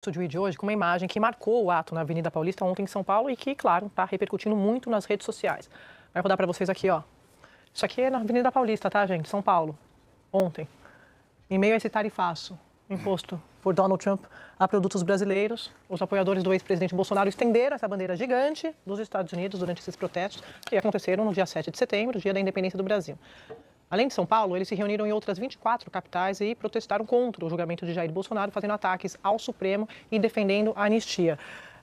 Estúdio de hoje com uma imagem que marcou o ato na Avenida Paulista ontem em São Paulo e que, claro, está repercutindo muito nas redes sociais. Vai rodar para vocês aqui, ó. Isso aqui é na Avenida Paulista, tá, gente? São Paulo. Ontem. Em meio a esse tarifaço imposto por Donald Trump a produtos brasileiros, os apoiadores do ex-presidente Bolsonaro estenderam essa bandeira gigante dos Estados Unidos durante esses protestos que aconteceram no dia 7 de setembro, dia da independência do Brasil. Além de São Paulo, eles se reuniram em outras 24 capitais e protestaram contra o julgamento de Jair Bolsonaro, fazendo ataques ao Supremo e defendendo a anistia.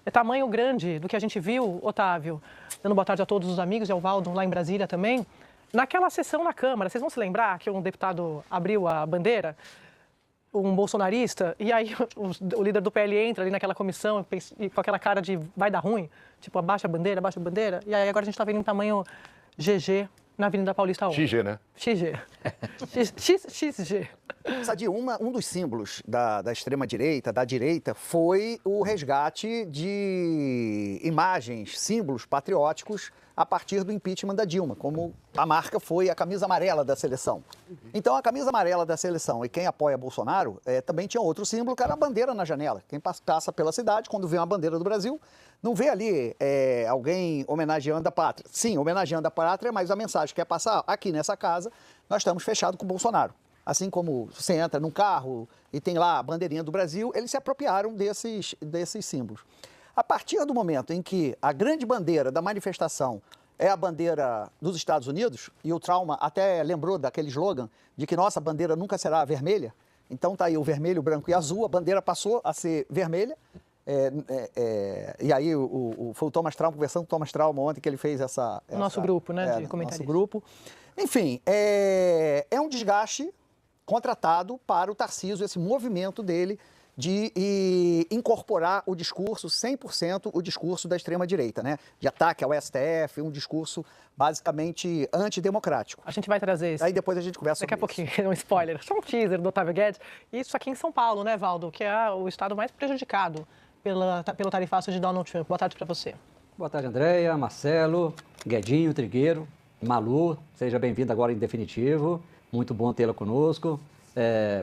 É tamanho grande do que a gente viu, Otávio, dando boa tarde a todos os amigos e ao Valdo lá em Brasília também. Naquela sessão na Câmara, vocês vão se lembrar que um deputado abriu a bandeira, um bolsonarista, e aí o líder do PL entra ali naquela comissão e com aquela cara de vai dar ruim, tipo, abaixa a bandeira, e aí agora a gente está vendo em tamanho GG na Avenida Paulista ontem. XG, né? XG. XG. Sadia, um dos símbolos da extrema-direita, da direita, foi o resgate de imagens, símbolos patrióticos a partir do impeachment da Dilma, como a marca foi a camisa amarela da seleção. Então, a camisa amarela da seleção e quem apoia Bolsonaro também tinha outro símbolo, que era a bandeira na janela. Quem passa pela cidade, quando vê uma bandeira do Brasil, não vê ali alguém homenageando a pátria. Sim, homenageando a pátria, mas a mensagem que é passar aqui nessa casa, nós estamos fechados com o Bolsonaro. Assim como você entra num carro e tem lá a bandeirinha do Brasil, eles se apropriaram desses símbolos. A partir do momento em que a grande bandeira da manifestação é a bandeira dos Estados Unidos, e o Trauma até lembrou daquele slogan de que nossa bandeira nunca será vermelha, então tá aí o vermelho, o branco e azul, a bandeira passou a ser vermelha, e aí foi o Thomas Trauma, conversando com o Thomas Trauma ontem que ele fez Nosso grupo, né, de comentaristas. Nosso grupo. Enfim, é um desgaste contratado para o Tarcísio, esse movimento dele de incorporar o discurso, 100% o discurso da extrema-direita, né? De ataque ao STF, um discurso basicamente antidemocrático. A gente vai trazer isso. Aí depois a gente conversa daqui a sobre pouquinho, um spoiler, só um teaser do Otávio Guedes. Isso aqui em São Paulo, né, Valdo? Que é o estado mais prejudicado pelo tarifaço de Donald Trump. Boa tarde para você. Boa tarde, Andréia, Marcelo, Guedinho, Trigueiro, Malu. Seja bem-vindo agora em definitivo. Muito bom tê-la conosco.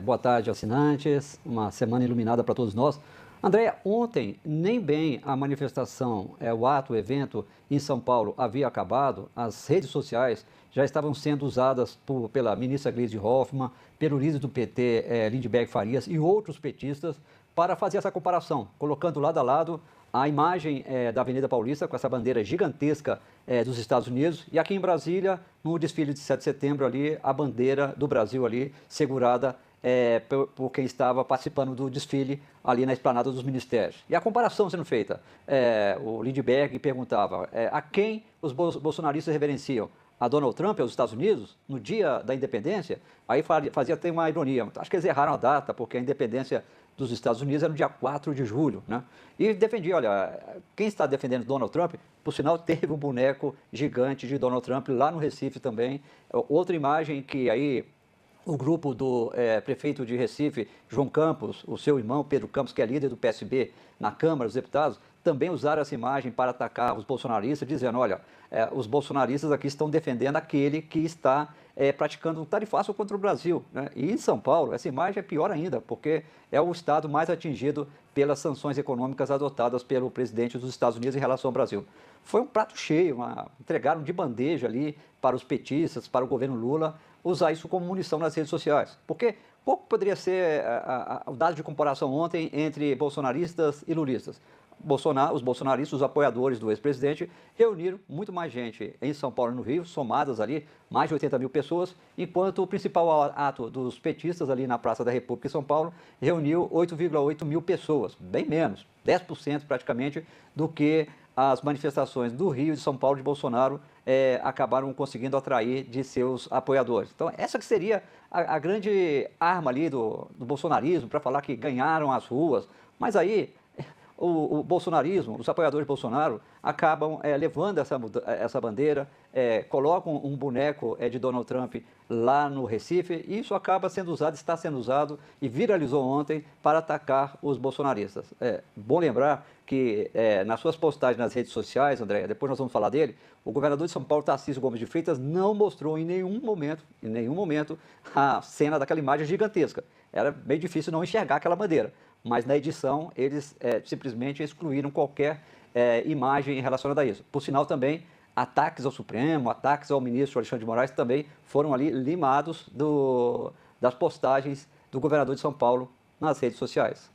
Boa tarde, assinantes. Uma semana iluminada para todos nós. Andréia, ontem, nem bem a manifestação, o ato, o evento em São Paulo havia acabado, as redes sociais já estavam sendo usadas pela ministra Gleisi Hoffmann, pelo líder do PT, Lindbergh Farias, e outros petistas, para fazer essa comparação, colocando lado a lado a imagem da Avenida Paulista, com essa bandeira gigantesca dos Estados Unidos, e aqui em Brasília, no desfile de 7 de setembro, ali, a bandeira do Brasil ali, segurada por quem estava participando do desfile ali na esplanada dos ministérios. E a comparação sendo feita, o Lindbergh perguntava a quem os bolsonaristas reverenciam? A Donald Trump aos Estados Unidos, no dia da independência? Aí fazia até uma ironia, acho que eles erraram a data, porque a independência dos Estados Unidos era no dia 4 de julho, né? E defendia, olha, quem está defendendo Donald Trump, por sinal, teve um boneco gigante de Donald Trump lá no Recife também. Outra imagem que aí o grupo do prefeito de Recife, João Campos, o seu irmão Pedro Campos, que é líder do PSB na Câmara dos Deputados, também usaram essa imagem para atacar os bolsonaristas, dizendo, olha, os bolsonaristas aqui estão defendendo aquele que está praticando um tarifaço contra o Brasil, né? E em São Paulo, essa imagem é pior ainda, porque é o estado mais atingido pelas sanções econômicas adotadas pelo presidente dos Estados Unidos em relação ao Brasil. Foi um prato cheio, entregaram de bandeja ali para os petistas, para o governo Lula, usar isso como munição nas redes sociais. Porque qual poderia ser o dado de comparação ontem entre bolsonaristas e lulistas? Os bolsonaristas, os apoiadores do ex-presidente, reuniram muito mais gente em São Paulo e no Rio, somadas ali, mais de 80 mil pessoas, enquanto o principal ato dos petistas ali na Praça da República em São Paulo reuniu 8,8 mil pessoas, bem menos, 10% praticamente do que as manifestações do Rio e de São Paulo de Bolsonaro acabaram conseguindo atrair de seus apoiadores. Então, essa que seria a grande arma ali do bolsonarismo, para falar que ganharam as ruas, mas aí o bolsonarismo, os apoiadores de Bolsonaro, acabam levando essa bandeira, colocam um boneco de Donald Trump lá no Recife, e isso acaba sendo usado, está sendo usado e viralizou ontem para atacar os bolsonaristas. Bom lembrar que nas suas postagens nas redes sociais, André, depois nós vamos falar dele, o governador de São Paulo, Tarcísio Gomes de Freitas, não mostrou em nenhum momento, a cena daquela imagem gigantesca. Era bem difícil não enxergar aquela bandeira. mas na edição eles simplesmente excluíram qualquer imagem relacionada a isso. Por sinal também, ataques ao Supremo, ataques ao ministro Alexandre de Moraes também foram ali limados das postagens do governador de São Paulo nas redes sociais.